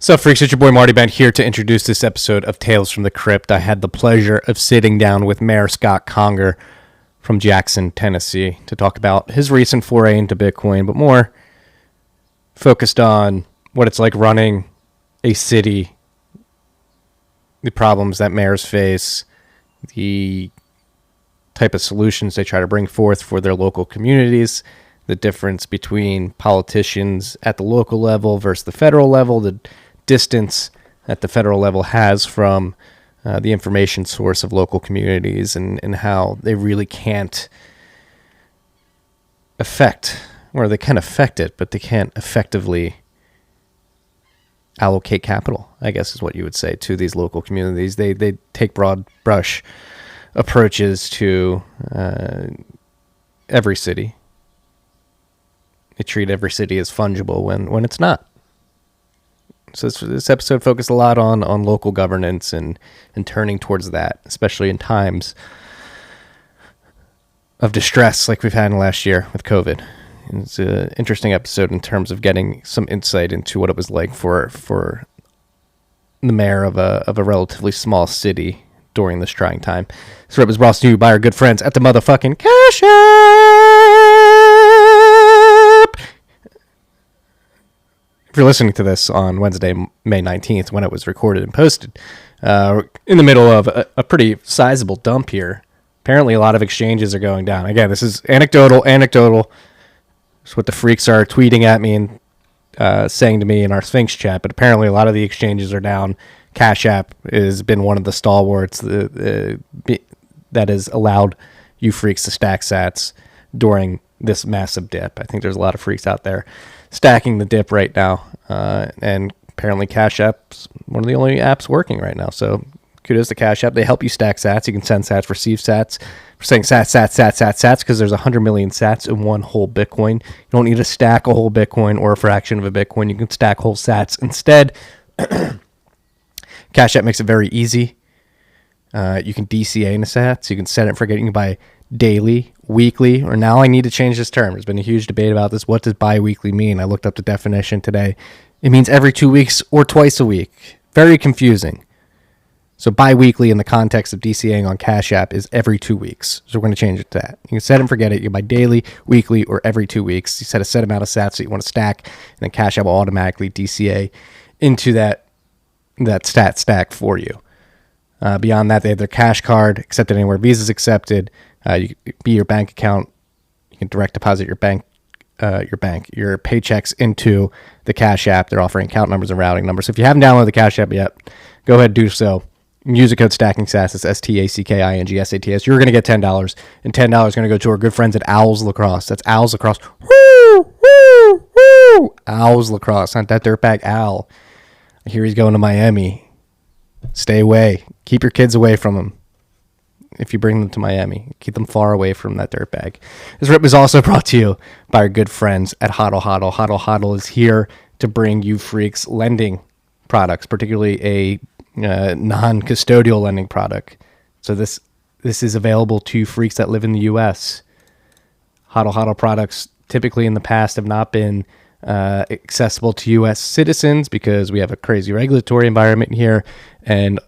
So, freaks, it's your boy Marty Bent here to introduce this episode of Tales from the Crypt. I had the pleasure of sitting down with Mayor Conger from Jackson, Tennessee, to talk about his recent foray into Bitcoin, but more focused on what it's like running a city, the problems that mayors face, the type of solutions they try to bring forth for their local communities, the difference between politicians at the local level versus the federal level, the distance that the federal level has from the information source of local communities, and how they really can't affect, or they can affect it, but they can't effectively allocate capital, I guess is what you would say, to these local communities. They take broad brush approaches to every city. They treat every city as fungible when it's not. So this episode focused a lot on local governance and turning towards that, especially in times of distress like we've had in the last year with COVID. And it's an interesting episode in terms of getting some insight into what it was like for the mayor of a relatively small city during this trying time. So it was brought to you by our good friends at the motherfucking Cash App. If you're listening to this on Wednesday, May 19th, when it was recorded and posted, in the middle of a pretty sizable dump here. Apparently a lot of exchanges are going down. Again, this is anecdotal. It's what the freaks are tweeting at me and saying to me in our Sphinx chat, but apparently a lot of the exchanges are down. Cash App has been one of the stalwarts that has allowed you freaks to stack sats during this massive dip. I think there's a lot of freaks out there stacking the dip right now, and apparently Cash App's one of the only apps working right now. So kudos to Cash App. They help you stack sats. You can send sats, receive sats. We're saying sats because there's 100 million sats in one whole Bitcoin. You don't need to stack a whole Bitcoin or a fraction of a Bitcoin. You can stack whole sats instead. Cash App makes it very easy. You can DCA into sats. You can set it and forget. You can buy daily, weekly, or now I need to change this term. There's been a huge debate about this. What does bi-weekly mean? I looked up the definition today. It means every 2 weeks or twice a week. Very confusing. So bi-weekly in the context of DCAing on Cash App is every 2 weeks. So we're going to change it to that. You can set and forget it. You can buy daily, weekly, or every 2 weeks. You set a set amount of sats that you want to stack, and then Cash App will automatically DCA into that stat stack for you. Beyond that, they have their cash card accepted anywhere. Visa's accepted. You can be your bank account. You can direct deposit your paychecks into the Cash App. They're offering account numbers and routing numbers. So if you haven't downloaded the Cash App yet, go ahead and do so. Use the code STACKINGSATS. It's STACKINGSATS. You're going to get $10, and $10 is going to go to our good friends at Owls Lacrosse. That's Owls Lacrosse. Woo, woo, woo. Owls Lacrosse, not that dirtbag Owl. I hear he's going to Miami. Stay away. Keep your kids away from him. If you bring them to Miami, keep them far away from that dirtbag. This rip was also brought to you by our good friends at Hodl Hodl. Hodl Hodl is here to bring you freaks lending products, particularly a non-custodial lending product. So this is available to freaks that live in the U.S. Hodl Hodl products typically in the past have not been accessible to U.S. citizens because we have a crazy regulatory environment here, and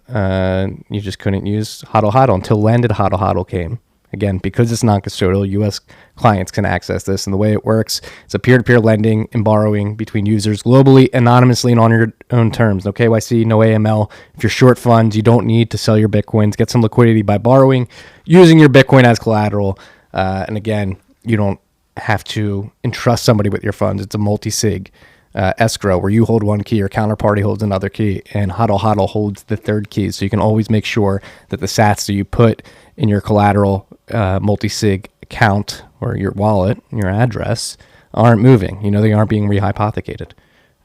you just couldn't use Hodl Hodl until Lended Hodl Hodl came. Again, because it's non-custodial, U.S. clients can access this, and the way it works, it's a peer-to-peer lending and borrowing between users globally, anonymously, and on your own terms. No KYC, no AML. If you're short funds, you don't need to sell your Bitcoins. Get some liquidity by borrowing, using your Bitcoin as collateral, and again, you don't have to entrust somebody with your funds. It's a multi-sig escrow where you hold one key, your counterparty holds another key, and Hodl Hodl holds the third key. So you can always make sure that the sats that you put in your collateral multi-sig account or your wallet, your address, aren't moving. You know, they aren't being rehypothecated.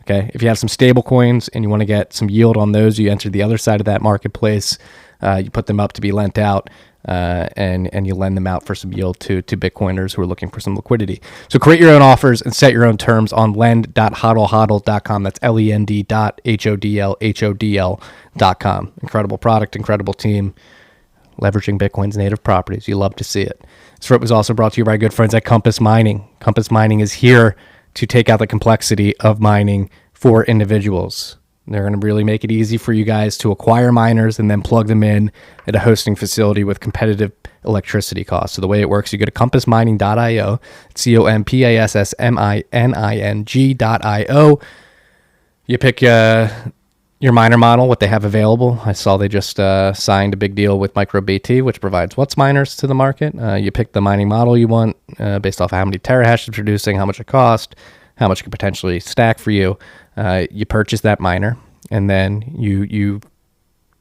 Okay. If you have some stable coins and you want to get some yield on those, you enter the other side of that marketplace. You put them up to be lent out. And you lend them out for some yield to Bitcoiners who are looking for some liquidity. So create your own offers and set your own terms on lend.hodlhodl.com. That's lend.hodlhodl.com. Incredible product, incredible team, leveraging Bitcoin's native properties. You love to see it. This rip was also brought to you by good friends at Compass Mining. Compass Mining is here to take out the complexity of mining for individuals. They're going to really make it easy for you guys to acquire miners and then plug them in at a hosting facility with competitive electricity costs. So the way it works, you go to compassmining.io, compassmining.io. You pick your miner model, what they have available. I saw they just signed a big deal with MicroBT, which provides WUTS miners to the market. You pick the mining model you want based off of how many terahash it's producing, how much it costs, how much it could potentially stack for you. You purchase that miner, and then you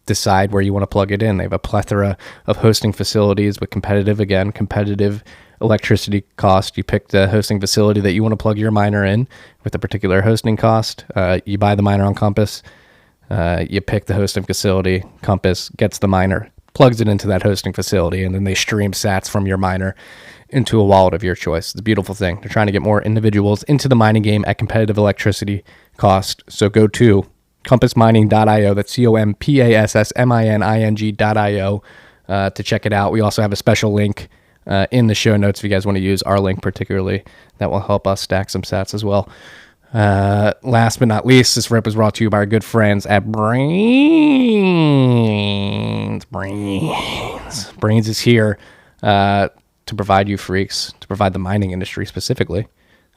decide where you want to plug it in. They have a plethora of hosting facilities with competitive electricity cost. You pick the hosting facility that you want to plug your miner in with a particular hosting cost. You buy the miner on Compass. You pick the hosting facility. Compass gets the miner, plugs it into that hosting facility, and then they stream sats from your miner into a wallet of your choice. It's a beautiful thing. They're trying to get more individuals into the mining game at competitive electricity cost. So go to compassmining.io. That's compassmining.io to check it out. We also have a special link in the show notes if you guys want to use our link particularly. That will help us stack some sats as well. Last but not least, this rip was brought to you by our good friends at Brains. Brains is here to provide you freaks, to provide the mining industry specifically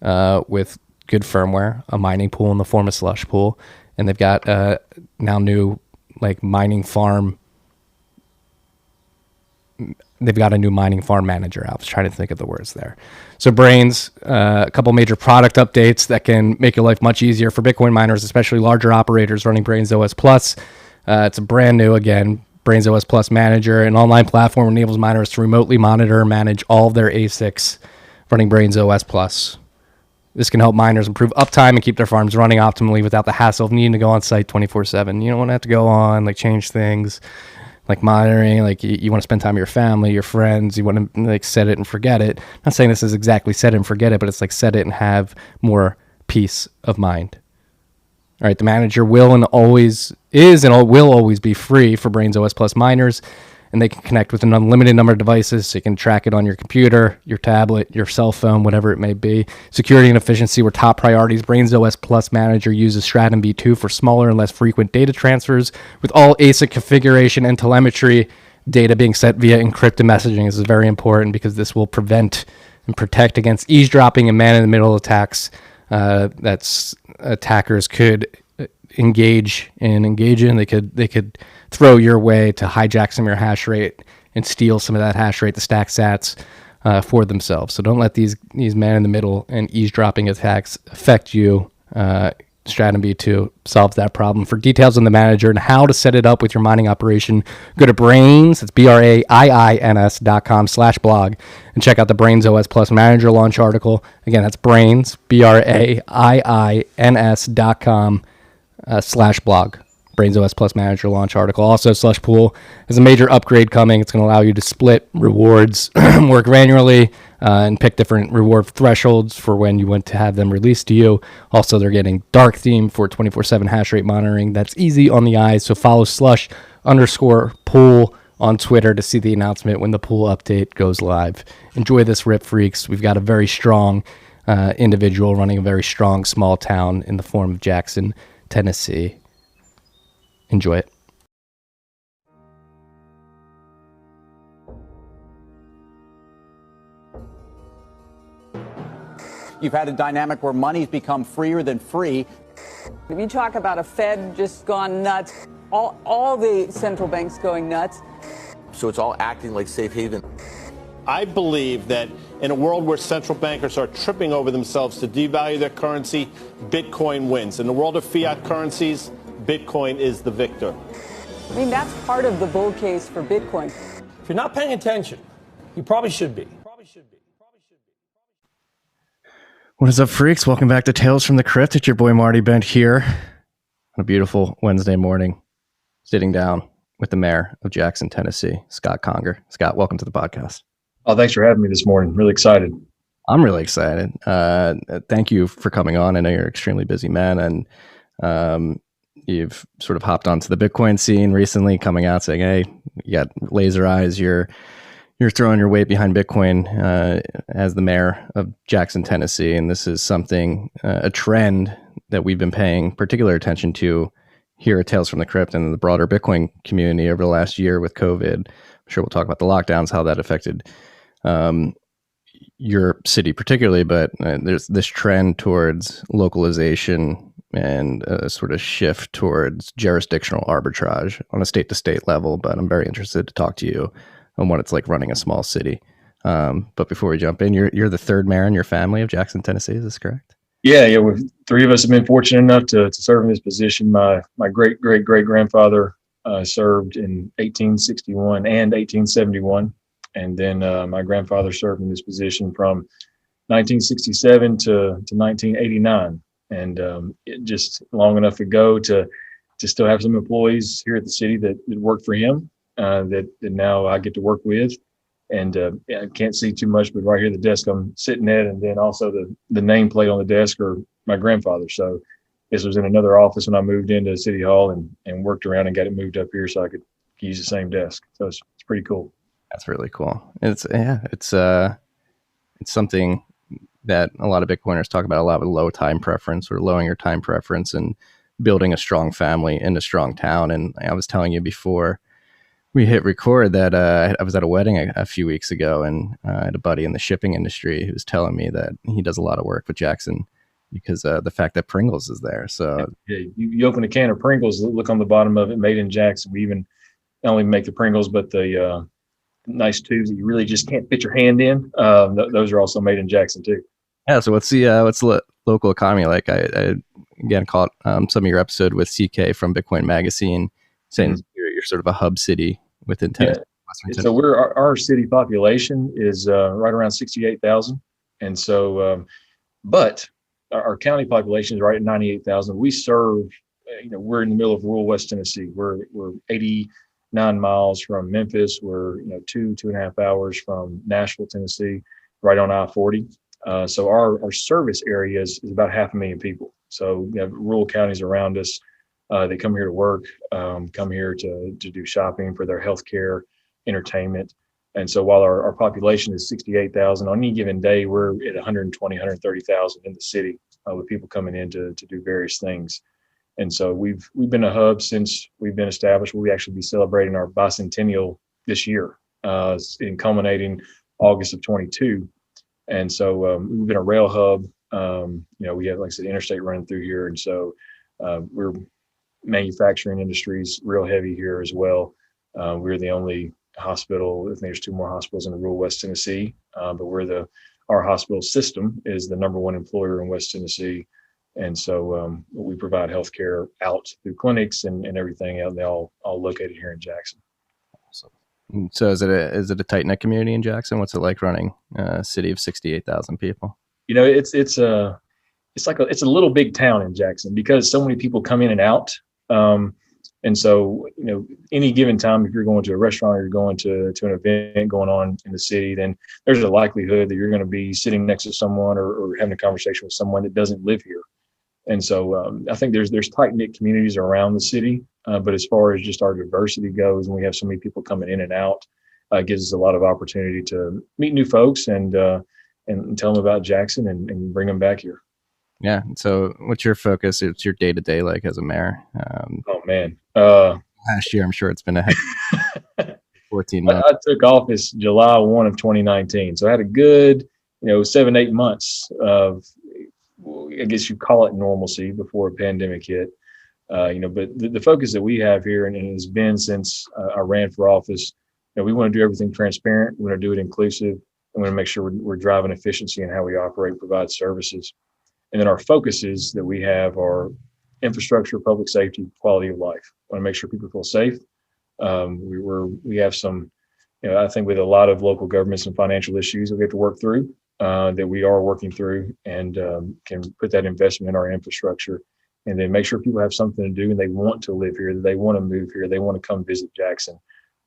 with good firmware, a mining pool in the form of slush pool, and they've got now new like mining farm. They've got a new mining farm manager out. I was trying to think of the words there. So Brains, a couple major product updates that can make your life much easier for Bitcoin miners, especially larger operators running Brains OS Plus. It's a brand new, again, Brains OS Plus Manager, an online platform that enables miners to remotely monitor and manage all of their ASICs running Brains OS Plus. This can help miners improve uptime and keep their farms running optimally without the hassle of needing to go on site 24/7. You don't want to have to go on, like change things, like monitoring, like you want to spend time with your family, your friends, you want to like set it and forget it. I'm not saying this is exactly set it and forget it, but it's like set it and have more peace of mind. All right, the manager will and always is and will always be free for Brains OS Plus miners, and they can connect with an unlimited number of devices, so you can track it on your computer, your tablet, your cell phone, whatever it may be. Security and efficiency were top priorities. Brains OS Plus Manager uses Stratum V2 for smaller and less frequent data transfers, with all ASIC configuration and telemetry data being sent via encrypted messaging. This is very important because this will prevent and protect against eavesdropping and man-in-the-middle attacks that's attackers could engage in. They could throw your way to hijack some of your hash rate and steal some of that hash rate, the stack sats, for themselves. So don't let these man-in-the-middle and eavesdropping attacks affect you. Stratum V2 solves that problem. For details on the manager and how to set it up with your mining operation, go to Brains, it's BRAIINS.com/blog, and check out the Brains OS Plus Manager launch article. Again, that's Brains, BRAIINS.com/blog. Brains OS Plus Manager launch article. Also, Slush Pool has a major upgrade coming. It's going to allow you to split rewards more granularly and pick different reward thresholds for when you want to have them released to you. Also, they're getting dark theme for 24/7 hash rate monitoring. That's easy on the eyes. So follow slush_pool on Twitter to see the announcement when the pool update goes live. Enjoy this, Rip Freaks. We've got a very strong individual running a very strong small town in the form of Jackson, Tennessee. Enjoy it. You've had a dynamic where money's become freer than free. If you talk about a Fed just gone nuts, all the central banks going nuts. So it's all acting like safe haven. I believe that in a world where central bankers are tripping over themselves to devalue their currency, Bitcoin wins. In the world of fiat currencies, Bitcoin is the victor. I mean, that's part of the bull case for Bitcoin. If you're not paying attention, you probably should be. What is up, freaks? Welcome back to Tales from the Crypt. It's your boy Marty Bent here on a beautiful Wednesday morning, sitting down with the mayor of Jackson, Tennessee, Scott Conger. Scott, welcome to the podcast. Oh, thanks for having me this morning. Really excited. I'm really excited. Thank you for coming on. I know you're an extremely busy man, and you've sort of hopped onto the Bitcoin scene recently, coming out saying, hey, you got laser eyes. You're throwing your weight behind Bitcoin as the mayor of Jackson, Tennessee. And this is something, a trend that we've been paying particular attention to hear Tales from the Crypt and the broader Bitcoin community over the last year with COVID. I'm sure we'll talk about the lockdowns, how that affected your city particularly, but there's this trend towards localization and a sort of shift towards jurisdictional arbitrage on a state-to-state level. But I'm very interested to talk to you on what it's like running a small city. But before we jump in, you're the third mayor in your family of Jackson, Tennessee. Is this correct? Yeah. Three of us have been fortunate enough to serve in this position. My great grandfather served in 1861 and 1871. And then my grandfather served in this position from 1967 to 1989. And it just long enough ago to still have some employees here at the city that work for him that now I get to work with. And I can't see too much, but right here, the desk I'm sitting at, and then also the nameplate on the desk are my grandfather. So this was in another office when I moved into City Hall and worked around and got it moved up here so I could use the same desk. So it's pretty cool. That's really cool. It's something that a lot of Bitcoiners talk about a lot with low time preference, or lowering your time preference and building a strong family in a strong town. And I was telling you before we hit record that I was at a wedding a few weeks ago, and I had a buddy in the shipping industry who was telling me that he does a lot of work with Jackson because the fact that Pringles is there. So yeah, you open a can of Pringles, look on the bottom of it, made in Jackson. We even not only make the Pringles, but the nice tubes that you really just can't fit your hand in. Those are also made in Jackson too. Yeah. So what's the local economy like? I again caught some of your episode with CK from Bitcoin Magazine saying you're sort of a hub city within Tennessee. Yeah. So our city population is right around 68,000, and so but our county population is right at 98,000. We serve, we're in the middle of rural West Tennessee. We're 89 miles from Memphis. We're 2.5 hours from Nashville, Tennessee, right on I-40. So our service area is about 500,000 people. So we have rural counties around us. They come here to work, come here to do shopping for their healthcare, entertainment. And so while our population is 68,000, on any given day, we're at 120, 130,000 in the city with people coming in to do various things. And so we've been a hub since we've been established. We'll actually be celebrating our bicentennial this year, in culminating August of 22. And so we've been a rail hub. We have, like I said, interstate running through here. And so we're manufacturing industries real heavy here as well. We're the only hospital. I think there's 2 more hospitals in the rural West Tennessee, but our hospital system is the number 1 employer in West Tennessee. And so we provide healthcare out through clinics and everything out. They're all located here in Jackson. Awesome. So is it a tight knit community in Jackson? What's it like running a city of 68,000 people? It's a little big town in Jackson because so many people come in and out. And so, any given time, if you're going to a restaurant or you're going to an event going on in the city, then there's a likelihood that you're going to be sitting next to someone or having a conversation with someone that doesn't live here. And so I think there's tight knit communities around the city. But as far as just our diversity goes, and we have so many people coming in and out, it gives us a lot of opportunity to meet new folks and tell them about Jackson and bring them back here. Yeah. So what's your focus? It's your day to day like as a mayor? Oh man. Last year, I'm sure it's been a 14 months. I took office July 1 of 2019. So I had a good, 7-8 months of, I guess you call it normalcy before a pandemic hit. But the focus that we have here and it has been since I ran for office, we want to do everything transparent. We want to do it inclusive. We want to make sure we're driving efficiency in how we operate, provide services. And then our focuses that we have are infrastructure, public safety, quality of life. We want to make sure people feel safe. We have some, I think with a lot of local governments and financial issues that we have to work through, that we are working through and can put that investment in our infrastructure and then make sure people have something to do and they want to live here, that they want to move here, they want to come visit Jackson.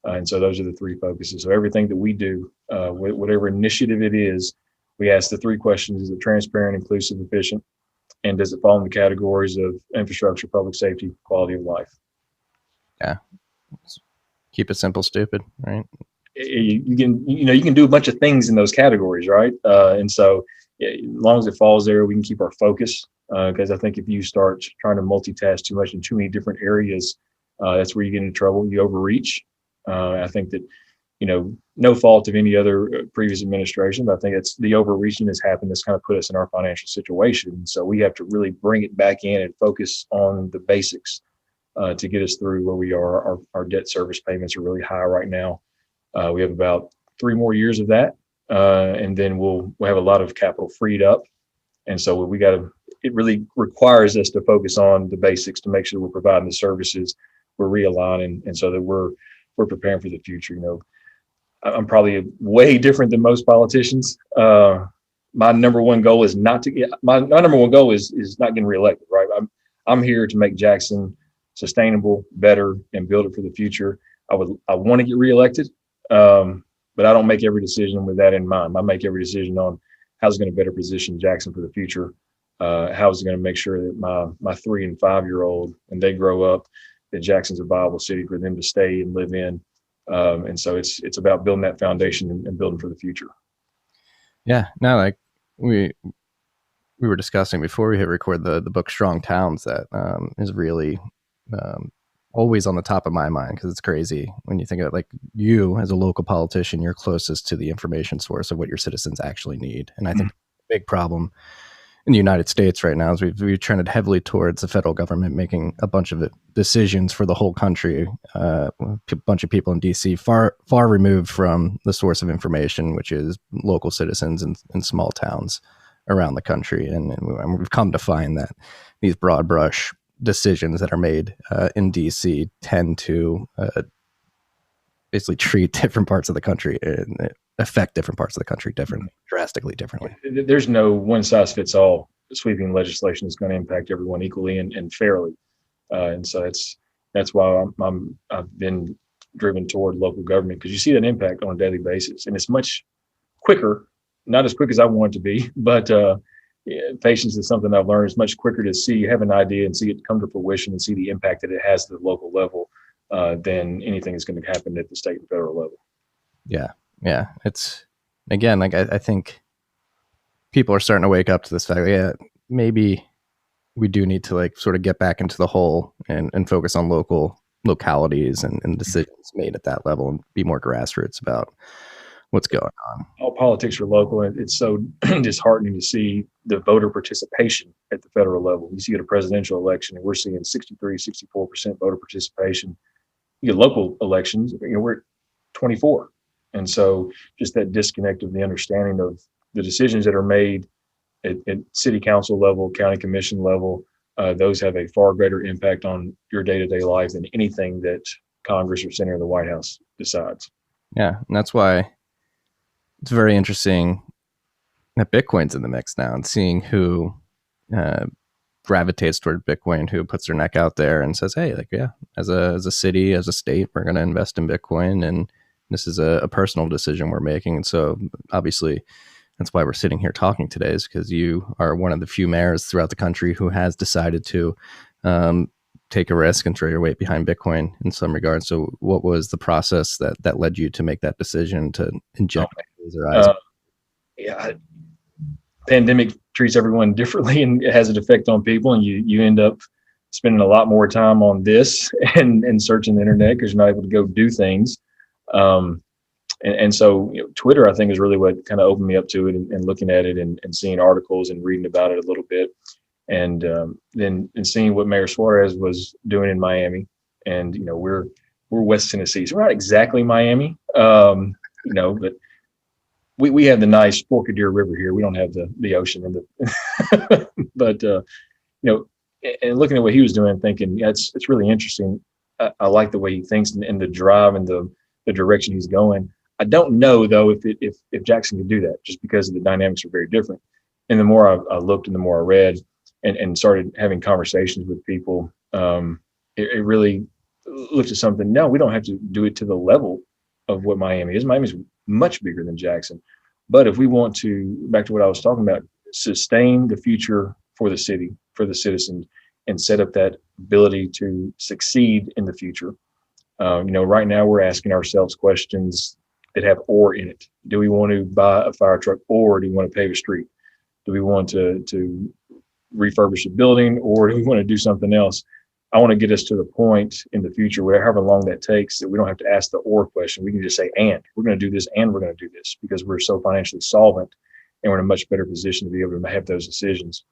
And so those are the 3 focuses. So everything that we do, whatever initiative it is, we ask the 3 questions: is it transparent, inclusive, efficient? And does it fall in the categories of infrastructure, public safety, quality of life? Yeah. Keep it simple, stupid, right? You can do a bunch of things in those categories, right? And so as long as it falls there, we can keep our focus because I think if you start trying to multitask too much in too many different areas, that's where you get into trouble. You overreach. I think that, no fault of any other previous administration, but I think it's the overreaching that's happened that's kind of put us in our financial situation. So we have to really bring it back in and focus on the basics to get us through where we are. Our debt service payments are really high right now. We have about 3 more years of that, and then we'll have a lot of capital freed up. And so it really requires us to focus on the basics to make sure we're providing the services, we're realigning, and so that we're preparing for the future. I'm probably way different than most politicians. My number one goal is not getting reelected, right? I'm here to make Jackson sustainable, better, and build it for the future. I want to get reelected, but I don't make every decision with that in mind. I make every decision on how's it going to better position Jackson for the future. How is it going to make sure that my 3 and 5 year old, when they grow up, that Jackson's a viable city for them to stay and live in. And so it's about building that foundation and building for the future. Yeah, no, like we were discussing before we hit record the book Strong Towns that is really always on the top of my mind, because it's crazy when you think of it, like you as a local politician, you're closest to the information source of what your citizens actually need. And I think the big problem in the United States right now is we've trended heavily towards the federal government making a bunch of decisions for the whole country. A bunch of people in DC far removed from the source of information, which is local citizens in small towns around the country. And we've come to find that these broad brush decisions that are made in DC tend to basically treat different parts of the country and affect different parts of the country drastically differently. There's no one size fits all sweeping legislation that's going to impact everyone equally and fairly. And so that's why I've been driven toward local government, because you see that impact on a daily basis, and it's much quicker, not as quick as I want it to be, but patience is something I've learned. It's much quicker to have an idea and see it come to fruition and see the impact that it has at the local level than anything that's going to happen at the state and federal level. Yeah. It's, again, like I think people are starting to wake up to this fact. Yeah, maybe we do need to like sort of get back into the hole and focus on localities and decisions made at that level and be more grassroots about what's going on. All politics are local, and it's so disheartening to see the voter participation at the federal level. You see at a presidential election, and we're seeing 63, 64% voter participation. You get local elections, we're at 24. And so just that disconnect of the understanding of the decisions that are made at city council level, county commission level, those have a far greater impact on your day-to-day life than anything that Congress or Senate or the White House decides. Yeah, and that's why it's very interesting that Bitcoin's in the mix now, and seeing who gravitates toward Bitcoin, who puts their neck out there and says, hey, like, yeah, as a city, as a state, we're going to invest in Bitcoin, and this is a personal decision we're making. And so obviously that's why we're sitting here talking today, is because you are one of the few mayors throughout the country who has decided to take a risk and throw your weight behind Bitcoin in some regards. So what was the process that led you to make that decision to inject laser eyes? Pandemic treats everyone differently, and it has an effect on people, and you end up spending a lot more time on this and searching the internet because you're not able to go do things. And so Twitter, I think, is really what kind of opened me up to it, and looking at it and seeing articles and reading about it a little bit. And then seeing what Mayor Suarez was doing in Miami. And, we're West Tennessee, so we're not exactly Miami, but we have the nice Forked River here. We don't have the ocean and the, but, and looking at what he was doing, thinking, it's really interesting. I like the way he thinks and the drive and the direction he's going. I don't know though, if Jackson could do that, just because the dynamics are very different. And the more I looked and the more I read and started having conversations with people, it really looked at something. No, we don't have to do it to the level of what Miami is. Miami is much bigger than Jackson. But if we want to, back to what I was talking about, sustain the future for the city, for the citizens, and set up that ability to succeed in the future. Right now we're asking ourselves questions that have or in it. Do we want to buy a fire truck, or do we want to pave a street? Do we want to refurbish a building, or do we want to do something else? I want to get us to the point in the future, where however long that takes, that we don't have to ask the or question. We can just say, and we're going to do this, and we're going to do this, because we're so financially solvent and we're in a much better position to be able to have those decisions.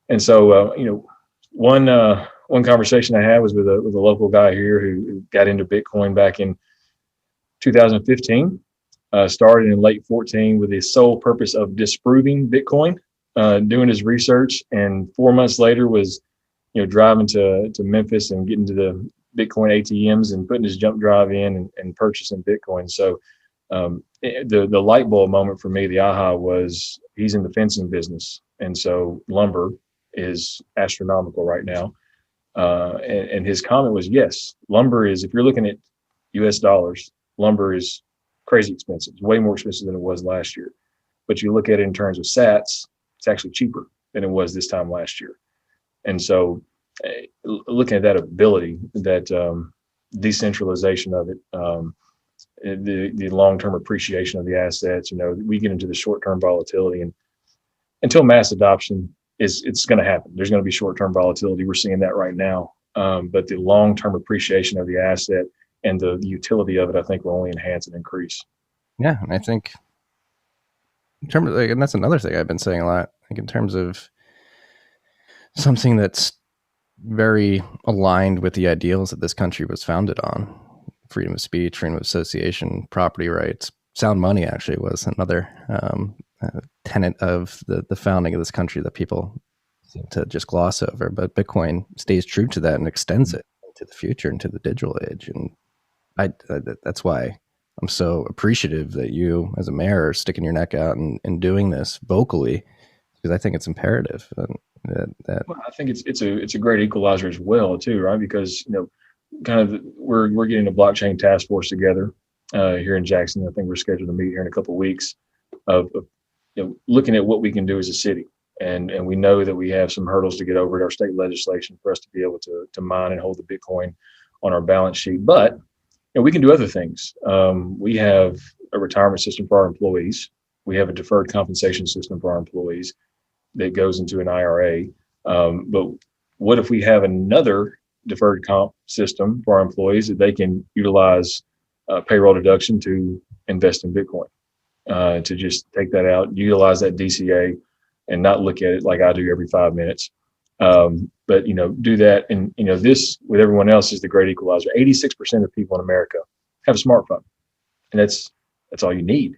And so, one conversation I had was with a local guy here who got into Bitcoin back in 2015, started in late 14 with the sole purpose of disproving Bitcoin, doing his research, and 4 months later was driving to Memphis and getting to the Bitcoin ATMs and putting his jump drive in and purchasing Bitcoin. So the light bulb moment for me, the aha, was he's in the fencing business. And so lumber is astronomical right now. And his comment was, yes, lumber is, if you're looking at US dollars, lumber is crazy expensive. It's way more expensive than it was last year. But you look at it in terms of sats, it's actually cheaper than it was this time last year. And so looking at that ability, that decentralization of it, the long-term appreciation of the assets, we get into the short-term volatility, and until mass adoption, it's going to happen. There's going to be short-term volatility. We're seeing that right now. But the long-term appreciation of the asset and the utility of it, I think, will only enhance and increase. Yeah, and I think in terms of, and that's another thing I've been saying a lot, like in terms of something that's very aligned with the ideals that this country was founded on: freedom of speech, freedom of association, property rights. Sound money actually was another tenet of the founding of this country that people seem to just gloss over. But Bitcoin stays true to that and extends it into the future, into the digital age. And I that's why I'm so appreciative that you, as a mayor, are sticking your neck out and doing this vocally, because I think it's imperative. Well, I think it's a great equalizer as well, too, right? Because kind of we're getting a blockchain task force together here in Jackson. I think we're scheduled to meet here in a couple of weeks of looking at what we can do as a city, and we know that we have some hurdles to get over at our state legislation for us to be able to mine and hold the Bitcoin on our balance sheet. But we can do other things. We have a retirement system for our employees. We have a deferred compensation system for our employees that goes into an IRA. But what if we have another deferred comp system for our employees that they can utilize payroll deduction to invest in Bitcoin, to just take that out, utilize that DCA, and not look at it like I do every 5 minutes. But do that. And this, with everyone else, is the great equalizer. 86% of people in America have a smartphone, and that's all you need.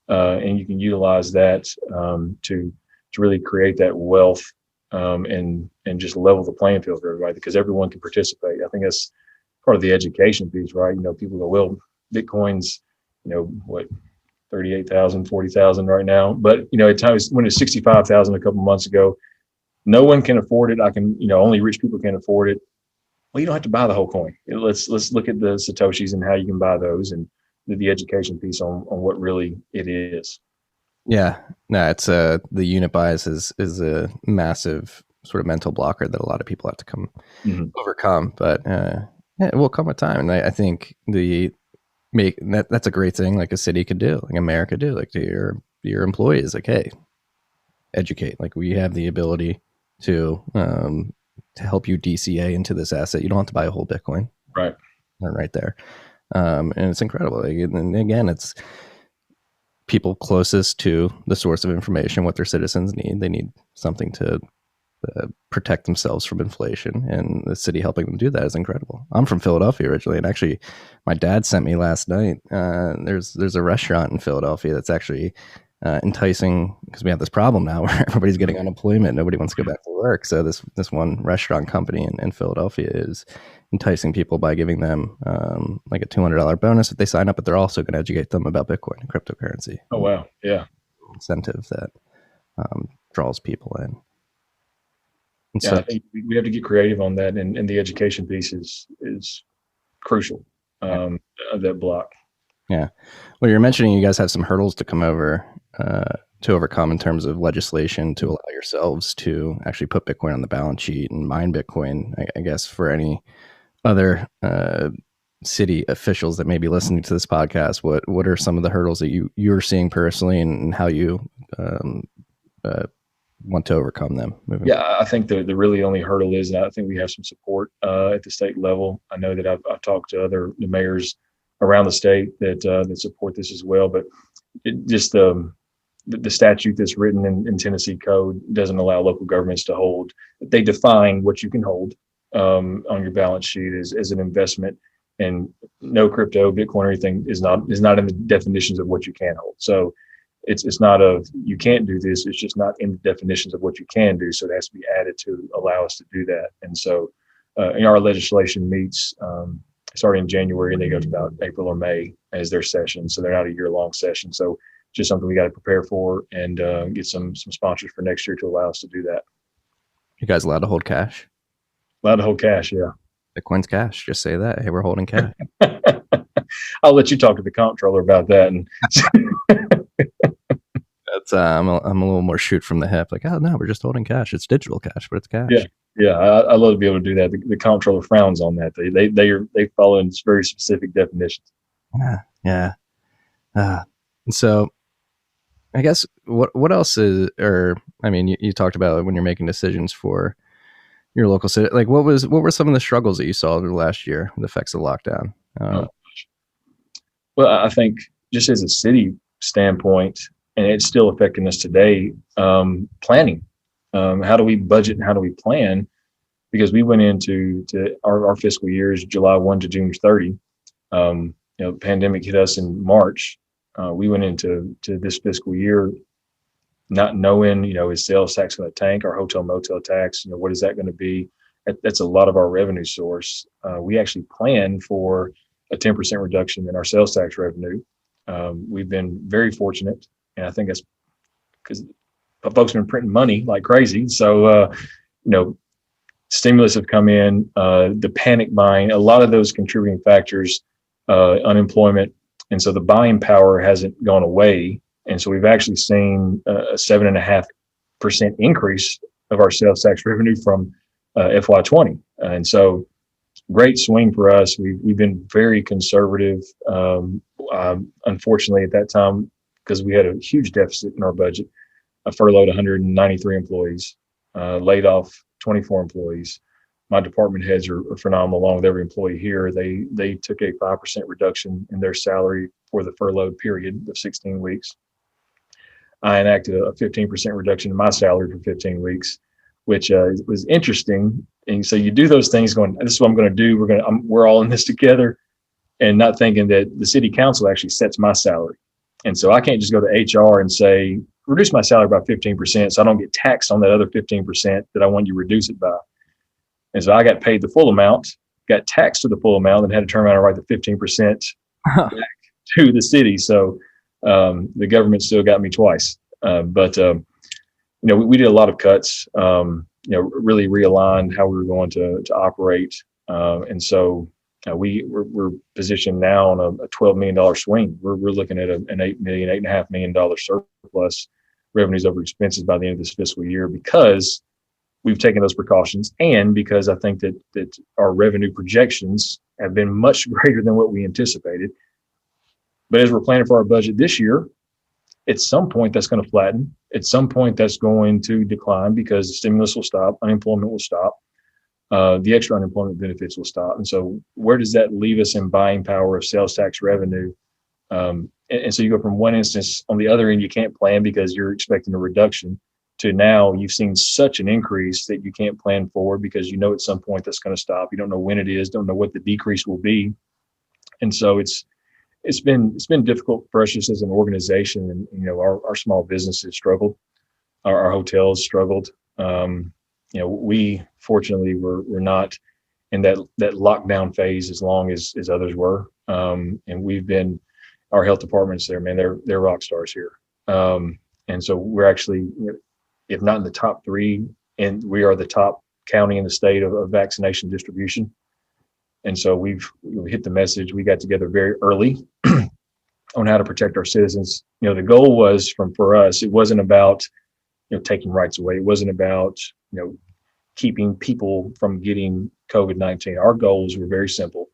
And you can utilize that to really create that wealth, and just level the playing field for everybody, because everyone can participate. I think that's part of the education piece, right? People go, well, Bitcoin's, what, 38,000, 40,000 right now. But, at times when it's 65,000 a couple months ago, no one can afford it. Only rich people can afford it. Well, you don't have to buy the whole coin. Let's look at the Satoshis and how you can buy those, and the education piece on what really it is. Yeah, no, it's the unit bias is a massive sort of mental blocker that a lot of people have to overcome. But it will come with time, and I think that's a great thing, like a city could do, like a mayor could do, like to your employees, like, hey, educate. Like, we have the ability to help you DCA into this asset. You don't have to buy a whole Bitcoin, right? Right there, and it's incredible. Like, and again, it's people closest to the source of information, what their citizens need. They need something to protect themselves from inflation, and the city helping them do that is incredible. I'm from Philadelphia originally, and actually my dad sent me last night. There's a restaurant in Philadelphia that's actually enticing, because we have this problem now where everybody's getting unemployment. Nobody wants to go back to work. So this one restaurant company in Philadelphia is enticing people by giving them like a $200 bonus if they sign up, but they're also going to educate them about Bitcoin and cryptocurrency. Oh, wow. Yeah. Incentive that draws people in. And yeah, so I think we have to get creative on that, and the education piece is crucial, of that block. Yeah. Well, you're mentioning you guys have some hurdles to come over, to overcome in terms of legislation to allow yourselves to actually put Bitcoin on the balance sheet and mine Bitcoin. I guess for any other city officials that may be listening to this podcast, what are some of the hurdles that you're seeing personally, and how you want to overcome them moving? Yeah, I think the really only hurdle is, and I think we have some support at the state level. I know that I've talked to the mayors around the state that support this as well, but just the statute that's written in Tennessee code doesn't allow local governments to hold. They define what you can hold on your balance sheet as an investment, and no crypto, Bitcoin, or anything is not in the definitions of what you can hold. So it's not you can't do this. It's just not in the definitions of what you can do. So it has to be added to allow us to do that. And so our legislation meets starting in January, and they go to about April or May as their session. So they're not a year-long session. So just something we got to prepare for and get some sponsors for next year to allow us to do that. You guys allowed to hold cash? Allowed to hold cash, yeah. Bitcoin's cash. Just say that. Hey, we're holding cash. I'll let you talk to the comptroller about that. And that's I'm a little more shoot from the hip. Like, oh no, we're just holding cash. It's digital cash, but it's cash. Yeah. I love to be able to do that. The comptroller frowns on that. They follow in very specific definitions. Yeah. And so, I guess what else is, or I mean, you talked about when you're making decisions for your local city. Like, what were some of the struggles that you saw over the last year, the effects of lockdown? Well, I think just as a city standpoint, and it's still affecting us today, planning. How do we budget and how do we plan? Because we went into our fiscal years, July 1 to June 30. The pandemic hit us in March. We went into this fiscal year not knowing, is sales tax going to tank, our hotel motel tax, what is that going to be? That's a lot of our revenue source. We actually planned for a 10% reduction in our sales tax revenue. We've been very fortunate, and I think that's because folks have been printing money like crazy. So, stimulus have come in, the panic buying, a lot of those contributing factors, unemployment. And so the buying power hasn't gone away. And so we've actually seen a 7.5% increase of our sales tax revenue from FY20. And so great swing for us. We've been very conservative. Unfortunately, at that time, because we had a huge deficit in our budget, I furloughed 193 employees, laid off 24 employees. My department heads are phenomenal, along with every employee here. They took a 5% reduction in their salary for the furloughed period of 16 weeks. I enacted a 15% reduction in my salary for 15 weeks, which was interesting. And so you do those things going, this is what I'm going to do. We're all in this together, and not thinking that the city council actually sets my salary. And so I can't just go to HR and say, reduce my salary by 15% so I don't get taxed on that other 15% that I want you to reduce it by. And so I got paid the full amount, got taxed to the full amount, and had to turn around and write the 15% back to the city. So the government still got me twice. But we did a lot of cuts, really realigned how we were going to operate. And so we're positioned now on a $12 million swing. We're looking at an $8.5 million surplus revenues over expenses by the end of this fiscal year, because we've taken those precautions, and because I think that our revenue projections have been much greater than what we anticipated. But as we're planning for our budget this year, at some point that's going to flatten. At some point that's going to decline, because the stimulus will stop, unemployment will stop, the extra unemployment benefits will stop. And so where does that leave us in buying power of sales tax revenue? And so you go from one instance, on the other end, you can't plan because you're expecting a reduction, to now you've seen such an increase that you can't plan forward, because at some point that's going to stop. You don't know when it is, don't know what the decrease will be. And so it's been difficult for us just as an organization. And, our small businesses struggled, our hotels struggled. We fortunately were not in that lockdown phase as long as others were. And our health departments there, man, they're rock stars here. And so we're actually, if not in the top 3, and we are the top county in the state of vaccination distribution. And so we hit the message. We got together very early on how to protect our citizens. The goal was for us, it wasn't about, taking rights away. It wasn't about, keeping people from getting COVID-19. Our goals were very simple: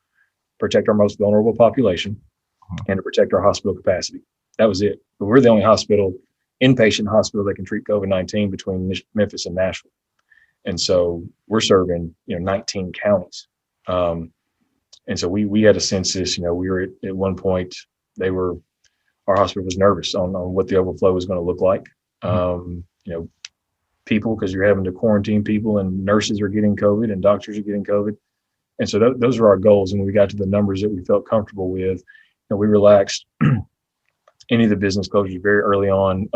protect our most vulnerable population and to protect our hospital capacity. That was it. But we're the only hospital inpatient hospital that can treat COVID-19 between Memphis and Nashville. And so we're serving, 19 counties. And so we had a census, we were at one point, our hospital was nervous on what the overflow was going to look like. People, because you're having to quarantine people, and nurses are getting COVID and doctors are getting COVID. And so those are our goals. And when we got to the numbers that we felt comfortable with, we relaxed any of the business closures very early on.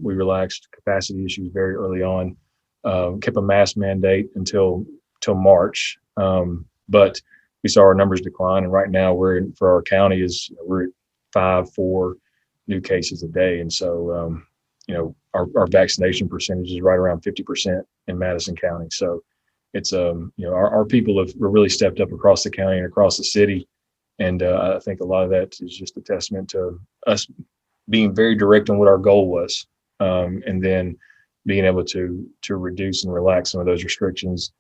We relaxed capacity issues very early on, kept a mask mandate until March. But we saw our numbers decline. And right now for our county we're at 4 new cases a day. And so, our vaccination percentage is right around 50% in Madison County. So it's, our people have really stepped up across the county and across the city. And I think a lot of that is just a testament to us being very direct on what our goal was. And then being able to reduce and relax some of those restrictions.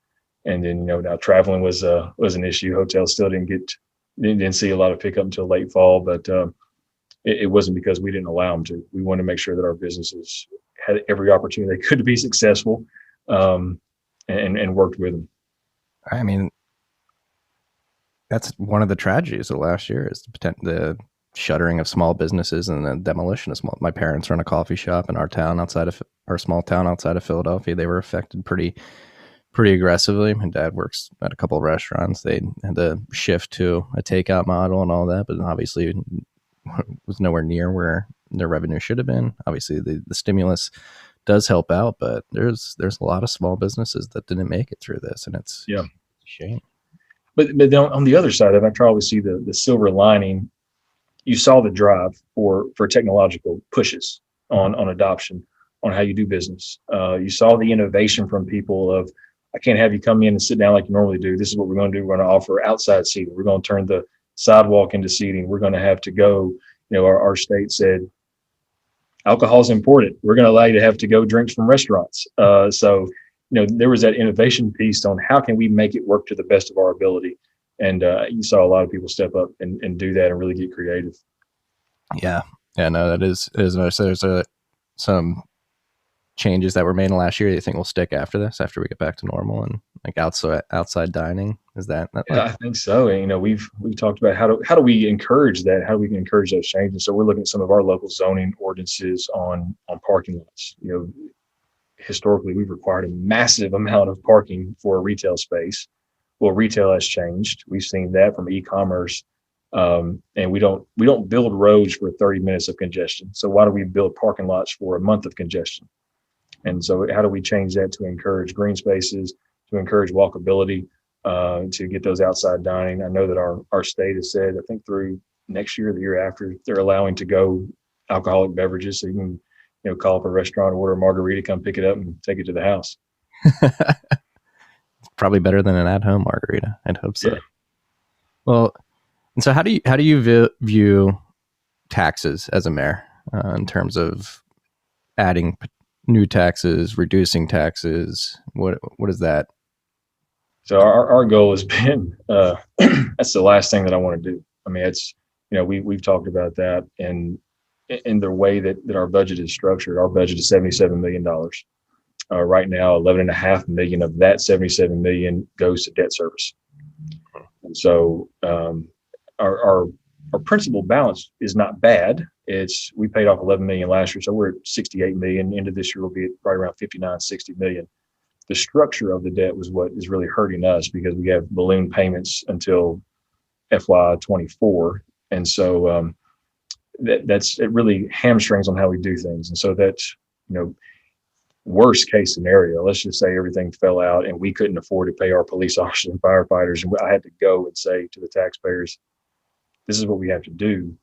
And then, now traveling was an issue. Hotels still didn't see a lot of pickup until late fall, but it wasn't because we didn't allow them to. We wanted to make sure that our businesses had every opportunity they could to be successful, and worked with them. I mean, that's one of the tragedies of last year is the shuttering of small businesses and the demolition of small. My parents run a coffee shop in our small town outside of Philadelphia. They were affected pretty aggressively. My dad works at a couple of restaurants. They had to shift to a takeout model and all that, but obviously was nowhere near where their revenue should have been. Obviously the stimulus does help out, but there's a lot of small businesses that didn't make it through this, and it's a shame. But then on the other side of it, I try to always see the silver lining. You saw the drive for technological pushes on adoption, on how you do business. You saw the innovation from people of, I can't have you come in and sit down like you normally do. This is what we're going to do. We're going to offer outside seating. We're going to turn the sidewalk into seating. We're going to have to go, our state said, alcohol is important. We're going to allow you to have to go drinks from restaurants. So there was that innovation piece on how can we make it work to the best of our ability. And you saw a lot of people step up and do that and really get creative. Yeah. Yeah, no, that is nice. There's some changes that were made in the last year that you think will stick after this, after we get back to normal, and like outside dining? Is that I think so. And, we've talked about how do we encourage that? How do we encourage those changes? So we're looking at some of our local zoning ordinances on parking lots. Historically, we've required a massive amount of parking for a retail space. Well, retail has changed. We've seen that from e-commerce. And we don't build roads for 30 minutes of congestion. So why do we build parking lots for a month of congestion? And so how do we change that to encourage green spaces, to encourage walkability, to get those outside dining? I know that our state has said, I think through next year, the year after, they're allowing to go alcoholic beverages. So you can, call up a restaurant, order a margarita, come pick it up and take it to the house. It's probably better than an at-home margarita. I'd hope so. Yeah. Well, and so how do you view taxes as a mayor in terms of adding new taxes, reducing taxes? What is that? So our goal has been, that's the last thing that I want to do. I mean, it's, we've talked about that, and in the way that our budget is structured, our budget is $77 million. Right now, $11.5 million of that $77 million goes to debt service. And so our principal balance is not bad. We paid off $11 million last year, so we're at $68 million. End of this year will be right around $59-60 million. The structure of the debt was what is really hurting us, because we have balloon payments until FY24, and so it really hamstrings on how we do things. And so that's worst case scenario. Let's just say everything fell out and we couldn't afford to pay our police officers and firefighters, and I had to go and say to the taxpayers, this is what we have to do.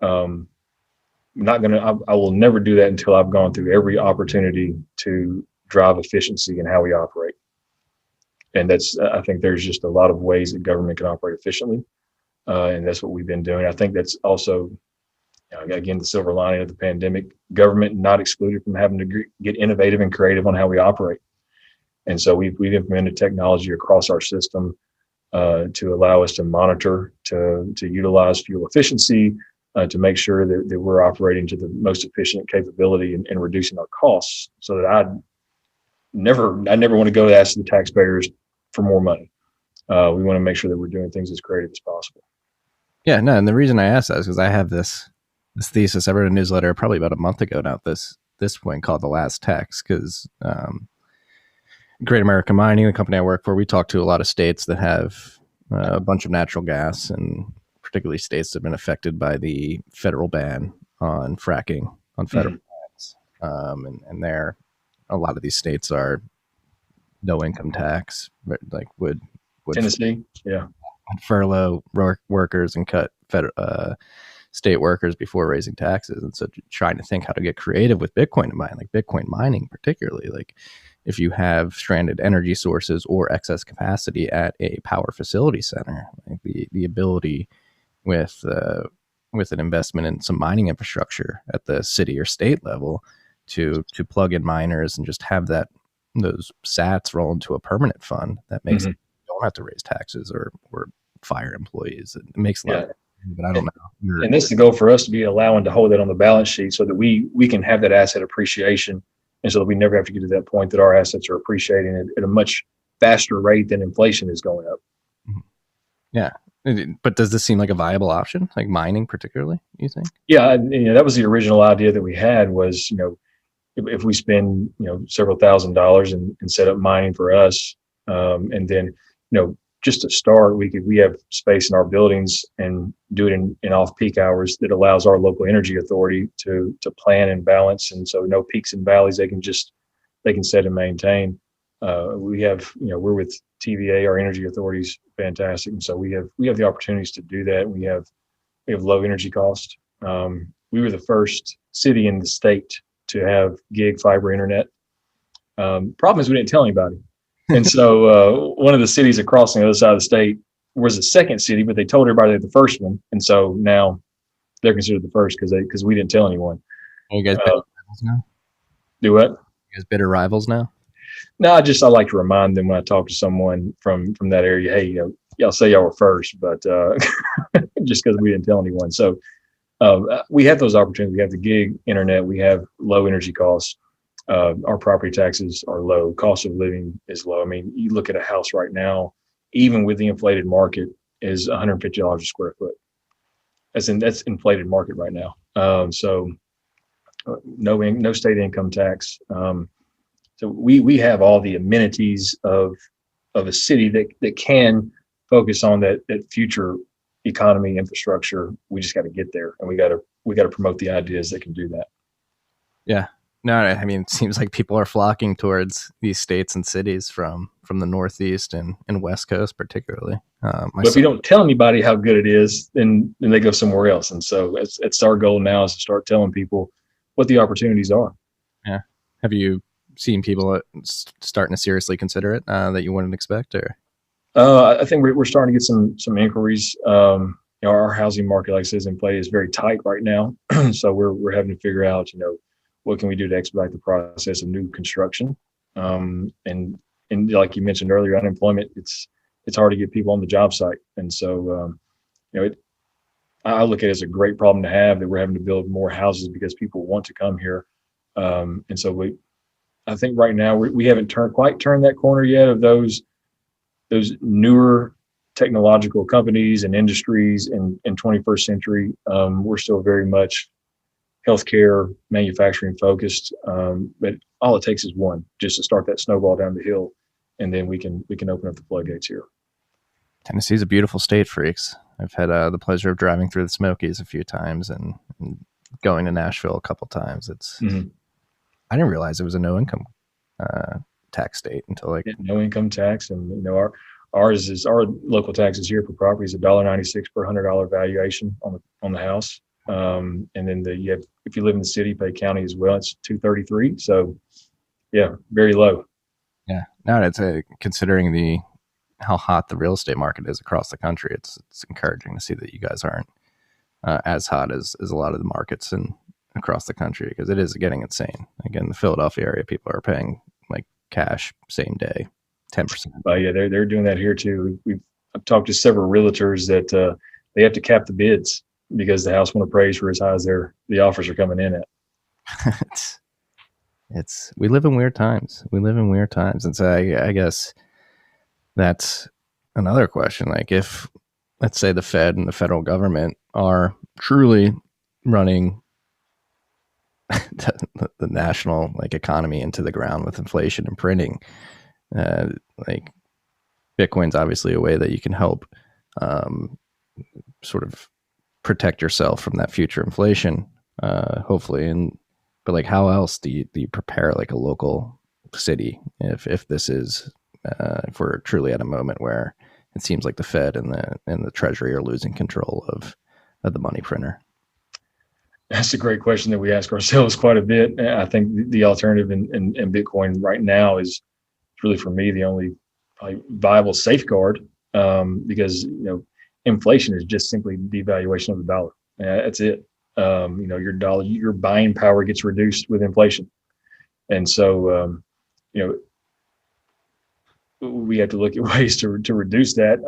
I will never do that until I've gone through every opportunity to drive efficiency in how we operate. And I think there's just a lot of ways that government can operate efficiently. And that's what we've been doing. I think that's also, again, the silver lining of the pandemic, government not excluded from having to get innovative and creative on how we operate. And so we've implemented technology across our system to allow us to monitor, to utilize fuel efficiency, to make sure that we're operating to the most efficient capability and reducing our costs, so that I never want to go to ask the taxpayers for more money. We want to make sure that we're doing things as creative as possible. Yeah, no, and the reason I asked that is because I have this thesis. I wrote a newsletter probably about a month ago now at this point, called The Last Tax, because Great American Mining, the company I work for, we talk to a lot of states that have a bunch of natural gas, and particularly states that have been affected by the federal ban on fracking on federal lands. And there, a lot of these states are no income tax, but like would Tennessee, yeah, furlough workers and cut state workers before raising taxes. And so trying to think how to get creative with Bitcoin mining, like Bitcoin mining particularly, like if you have stranded energy sources or excess capacity at a power facility center, like the ability with an investment in some mining infrastructure at the city or state level to plug in miners and just have those sats roll into a permanent fund that makes it, you don't have to raise taxes or fire employees. It makes a lot of sense, but I don't know. And this is the goal for us, to be allowing to hold that on the balance sheet so that we can have that asset appreciation, and so that we never have to get to that point that our assets are appreciating at a much faster rate than inflation is going up. Yeah. But does this seem like a viable option, like mining particularly, you think? Yeah, that was the original idea that we had, was, if we spend, several $1,000s and set up mining for us, and then, just to start, we have space in our buildings and do it in off-peak hours that allows our local energy authority to plan and balance. And so no peaks and valleys, they can set and maintain. We have, we're with TVA, our energy authority is fantastic. And so we have the opportunities to do that. We have low energy cost. We were the first city in the state to have gig fiber internet. Problem is we didn't tell anybody. And so one of the cities across on the other side of the state was the second city, but they told everybody they're the first one. And so now they're considered the first because we didn't tell anyone. Are you guys bitter rivals now? Do what? You guys bitter rivals now? No, I like to remind them when I talk to someone from that area, hey, y'all say y'all were first, but just because we didn't tell anyone. So we have those opportunities. We have the gig internet. We have low energy costs. Our property taxes are low. Cost of living is low. I mean, you look at a house right now, even with the inflated market, is $150 a square foot. That's inflated market right now. So no state income tax. So we have all the amenities of a city that can focus on that future economy infrastructure. We just got to get there, and we got to promote the ideas that can do that. Yeah. No, I mean, it seems like people are flocking towards these states and cities from the Northeast and West Coast, particularly. But if you don't tell anybody how good it is, then they go somewhere else. And so it's our goal now, is to start telling people what the opportunities are. Yeah. Have you seen people starting to seriously consider it that you wouldn't expect? Or I think we're starting to get some inquiries. Our housing market, like I said, in play, is very tight right now. So we're having to figure out, what can we do to expedite the process of new construction? And like you mentioned earlier, unemployment, it's hard to get people on the job site. And so, I look at it as a great problem to have, that we're having to build more houses because people want to come here. And so I think right now we haven't quite turned that corner yet of those newer technological companies and industries in 21st century. We're still very much healthcare, manufacturing focused, but all it takes is one, just to start that snowball down the hill, and then we can open up the floodgates here. Tennessee's a beautiful state, freaks. I've had the pleasure of driving through the Smokies a few times and going to Nashville a couple times. I didn't realize it was a no income tax state until no income tax, and our local taxes here for property is $1.96 per $100 valuation on the house. And then if you live in the city, you pay county as well. It's $2.33. So yeah, very low. Yeah. No, it's considering how hot the real estate market is across the country. It's encouraging to see that you guys aren't as hot as a lot of the markets across the country, because it is getting insane. Again, the Philadelphia area, people are paying like cash same day, 10%. Yeah, they're doing that here too. I've talked to several realtors that they have to cap the bids. because the house won't appraise for as high as the offers are coming in at. it's we live in weird times. And so I guess that's another question. Like, if, let's say, the Fed and the federal government are truly running the national economy into the ground with inflation and printing, like, Bitcoin's obviously a way that you can help sort of protect yourself from that future inflation, hopefully. But like, how else do you prepare like a local city if this is if we're truly at a moment where it seems like the Fed and the Treasury are losing control of the money printer? That's a great question that we ask ourselves quite a bit. I think the alternative in Bitcoin right now is really, for me, the only probably viable safeguard, because inflation is just simply devaluation of the dollar. That's it. Your dollar, your buying power gets reduced with inflation, and so we have to look at ways to reduce that.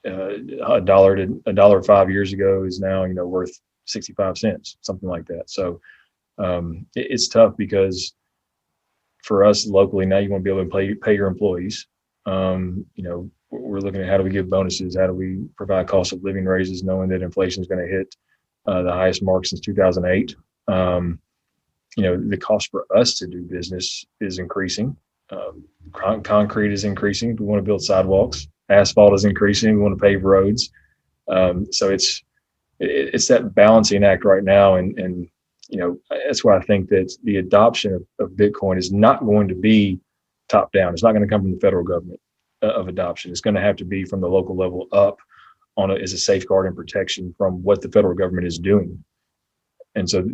$1 5 years ago is now worth 65 cents, something like that. So it's tough, because for us locally now, you want to be able to pay your employees. We're looking at how do we give bonuses, how do we provide cost of living raises, knowing that inflation is going to hit the highest mark since 2008. The cost for us to do business is increasing. Concrete is increasing. We want to build sidewalks. Asphalt is increasing. We want to pave roads. So it's that balancing act right now, and that's why I think that the adoption of Bitcoin is not going to be top down. It's not going to come from the federal government of adoption. It's going to have to be from the local level up as a safeguard and protection from what the federal government is doing. And so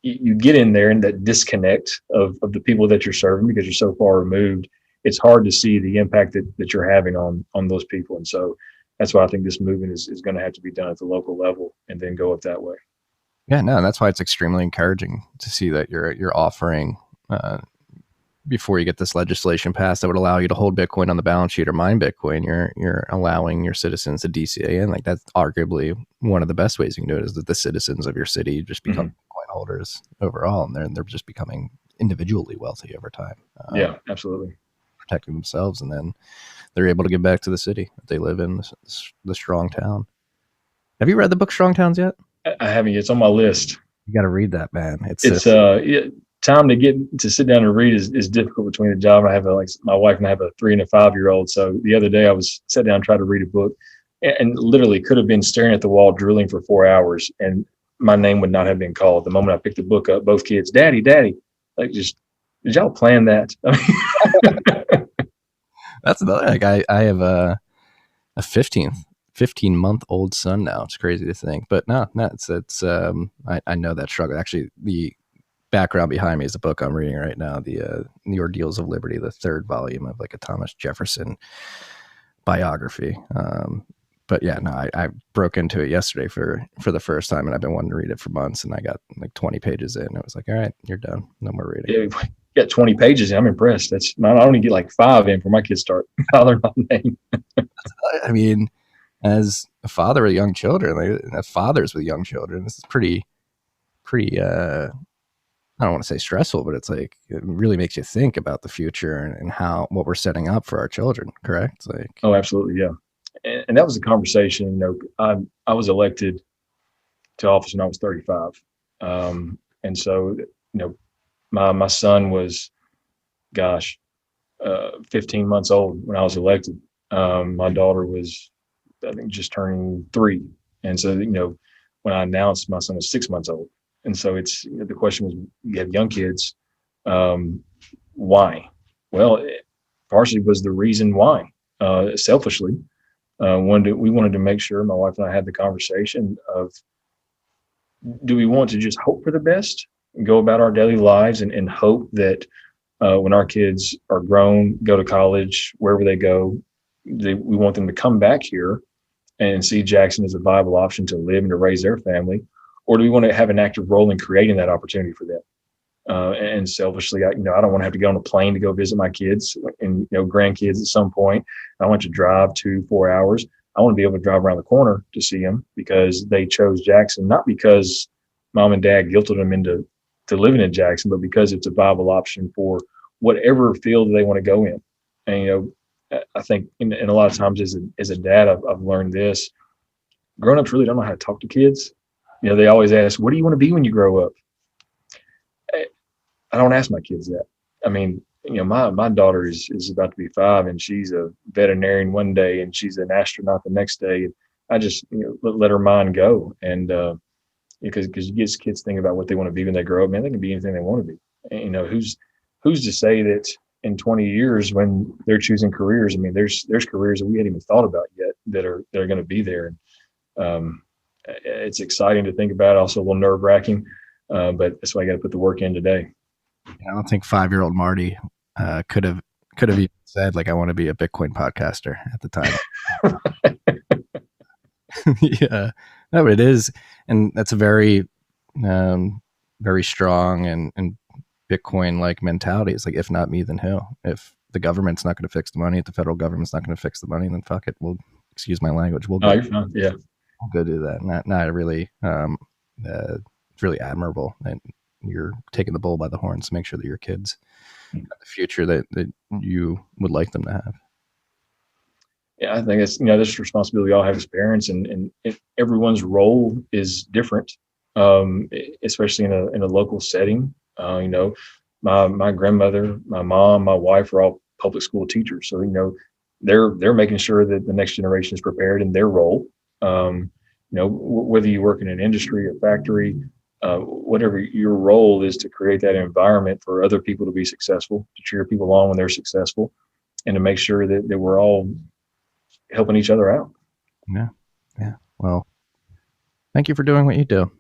you get in there, and that disconnect of the people that you're serving, because you're so far removed, it's hard to see the impact that you're having on those people. And so that's why I think this movement is going to have to be done at the local level and then go up that way. Yeah, no, that's why it's extremely encouraging to see that you're offering, before you get this legislation passed that would allow you to hold Bitcoin on the balance sheet or mine Bitcoin, you're allowing your citizens to DCA in. Like, that's arguably one of the best ways you can do it, is that the citizens of your city just become Bitcoin holders overall, and they're just becoming individually wealthy over time. Yeah, absolutely. Protecting themselves, and then they're able to give back to the city that they live in, the strong town. Have you read the book Strong Towns yet? I haven't. It's on my list. You got to read that, man. It's time to sit down and read is difficult between the job. I have my wife and I have a 3 and a 5 year old. So the other day I was sat down and tried to read a book, and literally could have been staring at the wall, drooling for 4 hours, and my name would not have been called. The moment I picked the book up, both kids, Daddy, like, just, did y'all plan that? That's another, I have a 15-month-old son now. It's crazy to think, but no, it's I know that struggle. Actually, the background behind me is a book I'm reading right now, the Ordeals of Liberty, the 3rd volume of a Thomas Jefferson biography. But yeah, no, I broke into it yesterday for the first time, and I've been wanting to read it for months, and I got 20 pages in. I was like, all right, you're done. No more reading. Yeah, got 20 pages in. I'm impressed. I only get 5 in before my kids start hollering my name. I mean, as a father of young children, as fathers with young children, this is pretty I don't want to say stressful, but it really makes you think about the future and what we're setting up for our children. Correct? Oh, absolutely. Yeah. And that was a conversation. I was elected to office when I was 35. And so, my son was, 15 months old when I was elected. My daughter was, I think, just turning 3. And so, when I announced, my son was 6 months old. And so the question was, you have young kids, why? Well, it partially was the reason why, selfishly. We wanted to make sure, my wife and I had the conversation of, do we want to just hope for the best and go about our daily lives and hope that when our kids are grown, go to college, wherever they go, we want them to come back here and see Jackson as a viable option to live and to raise their family? Or do we want to have an active role in creating that opportunity for them? And selfishly, I don't want to have to get on a plane to go visit my kids and grandkids at some point. I want to drive 2-4 hours. I want to be able to drive around the corner to see them because they chose Jackson, not because mom and dad guilted them into living in Jackson, but because it's a viable option for whatever field they want to go in. And, I think in a lot of times as a dad, I've learned this. Grown-ups really don't know how to talk to kids. They always ask, what do you want to be when you grow up? I don't ask my kids that. I mean, my daughter is about to be 5, and she's a veterinarian one day and she's an astronaut the next day. And I just let her mind go. And because you get kids thinking about what they want to be when they grow up, man, they can be anything they want to be. And, who's to say that in 20 years when they're choosing careers, I mean, there's careers that we hadn't even thought about yet that are going to be there. And it's exciting to think about, also a little nerve wracking, but that's why I got to put the work in today. I don't think 5-year-old Marty could have even said, like, I want to be a Bitcoin podcaster at the time. Yeah, no, but it is. And that's a very, very strong and Bitcoin like mentality. It's like, if not me, then who? If the government's not going to fix the money, if the federal government's not going to fix the money, then fuck it. We'll, excuse my language. We'll go, you're fine. Yeah. We'll go do that. Not really, it's really admirable that you're taking the bull by the horns to make sure that your kids have the future that you would like them to have. Yeah, I think it's, this responsibility we all have as parents, and everyone's role is different, especially in a local setting. My grandmother, my mom, my wife are all public school teachers. So, they're making sure that the next generation is prepared in their role. Whether you work in an industry or factory, whatever your role is, to create that environment for other people to be successful, to cheer people on when they're successful, and to make sure that we're all helping each other out. Yeah. Yeah. Well, thank you for doing what you do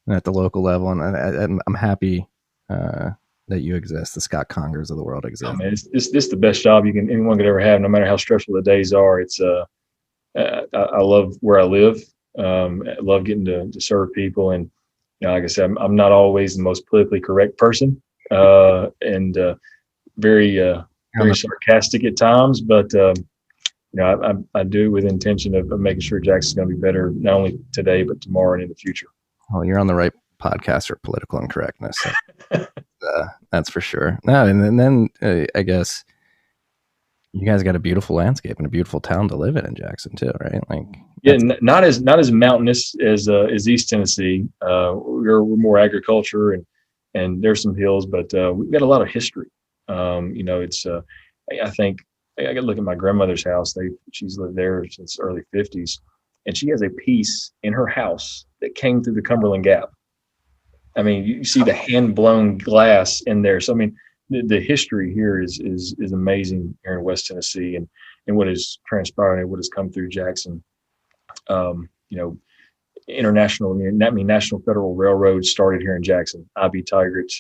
at the local level. And I'm happy that you exist. The Scott Congers of the world exist. Oh, man, it's the best job anyone could ever have, no matter how stressful the days are. It's I love where I live. I love getting to serve people. And, like I said, I'm not always the most politically correct person, and very sarcastic at times, but I do with intention of making sure Jackson's going to be better, not only today, but tomorrow and in the future. Well, you're on the right podcast for political incorrectness. So, that's for sure. No, and then I guess you guys got a beautiful landscape and a beautiful town to live in Jackson too, right? Like, yeah, not as mountainous as East Tennessee. We're more agriculture and there's some hills, but we've got a lot of history. It's I think I got to look at my grandmother's house. She's lived there since the early 50s, and she has a piece in her house that came through the Cumberland Gap. I mean, you see the hand-blown glass in there. So, I mean, the history here is amazing here in West Tennessee, and what has transpired and what has come through Jackson. International, National Federal Railroad started here in Jackson. I.B. Tigert,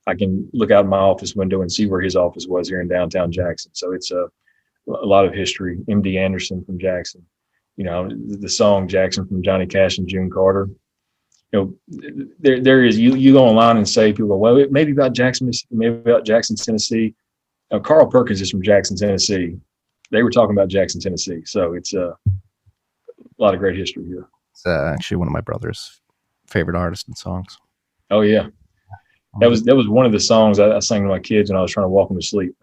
I can look out my office window and see where his office was here in downtown Jackson. So it's a lot of history. M.D. Anderson from Jackson, the song Jackson from Johnny Cash and June Carter. There is, you go online and say, people go, well, it may be about Jackson, Mississippi, maybe about Jackson, Tennessee. Carl Perkins is from Jackson, Tennessee. They were talking about Jackson, Tennessee. So it's a lot of great history here. It's actually one of my brother's favorite artists and songs. Oh yeah. That was one of the songs I sang to my kids when I was trying to walk them to sleep.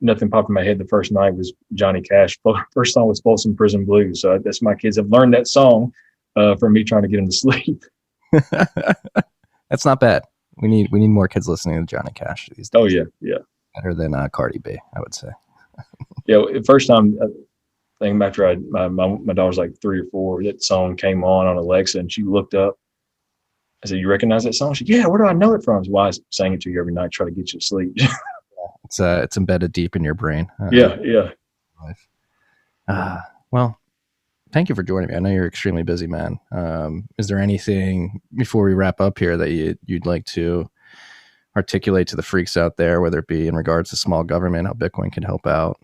Nothing popped in my head the first night was Johnny Cash. First song was Folsom Prison Blues. So that's my kids have learned that song from me trying to get them to sleep. That's not bad. We need more kids listening to Johnny Cash these days. Oh yeah. Better than Cardi B, I would say. Yeah, the first time I think after my daughter was like 3 or 4, that song came on Alexa, and she looked up. I said, "You recognize that song?" She said, "Yeah, where do I know it from?" So I sang it to you every night, try to get you to sleep. It's embedded deep in your brain. Yeah. Well, thank you for joining me. I know you're extremely busy, man. Is there anything before we wrap up here that you'd like to articulate to the freaks out there, whether it be in regards to small government, how Bitcoin can help out,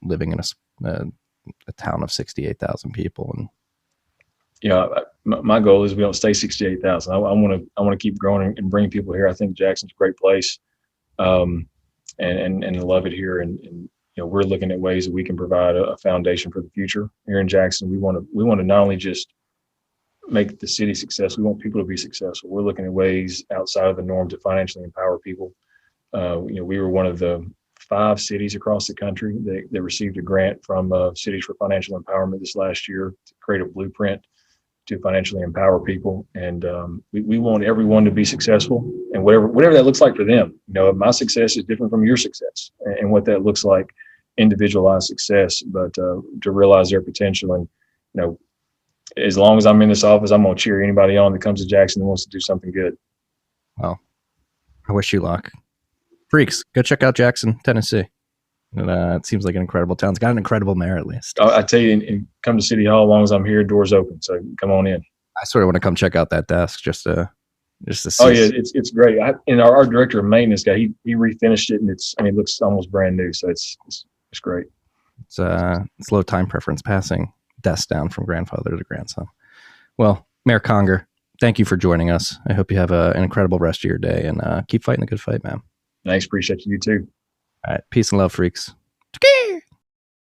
living in a town of 68,000 people? And my goal is we don't stay 68,000. I want to keep growing and bring people here. I think Jackson's a great place, and love it here. And we're looking at ways that we can provide a foundation for the future here in Jackson. We want to not only just make the city successful, we want people to be successful. We're looking at ways outside of the norm to financially empower people. We were one of the 5 cities across the country that received a grant from Cities for Financial Empowerment this last year to create a blueprint to financially empower people. And we want everyone to be successful, and whatever that looks like for them. My success is different from your success, and what that looks like, individualized success, but to realize their potential. And, as long as I'm in this office, I'm going to cheer anybody on that comes to Jackson and wants to do something good. Well, I wish you luck. Freaks, go check out Jackson, Tennessee. It seems like an incredible town. It's got an incredible mayor, at least. I tell you, and come to City Hall as long as I'm here. Doors open, so come on in. I sort of want to come check out that desk just to see. Oh yeah, it's great. And our director of maintenance guy, he refinished it, and it looks almost brand new. So it's great. It's low time preference passing desk down from grandfather to grandson. Well, Mayor Conger, thank you for joining us. I hope you have an incredible rest of your day, and keep fighting the good fight, man. Thanks. Appreciate you too. All right. Peace and love, freaks.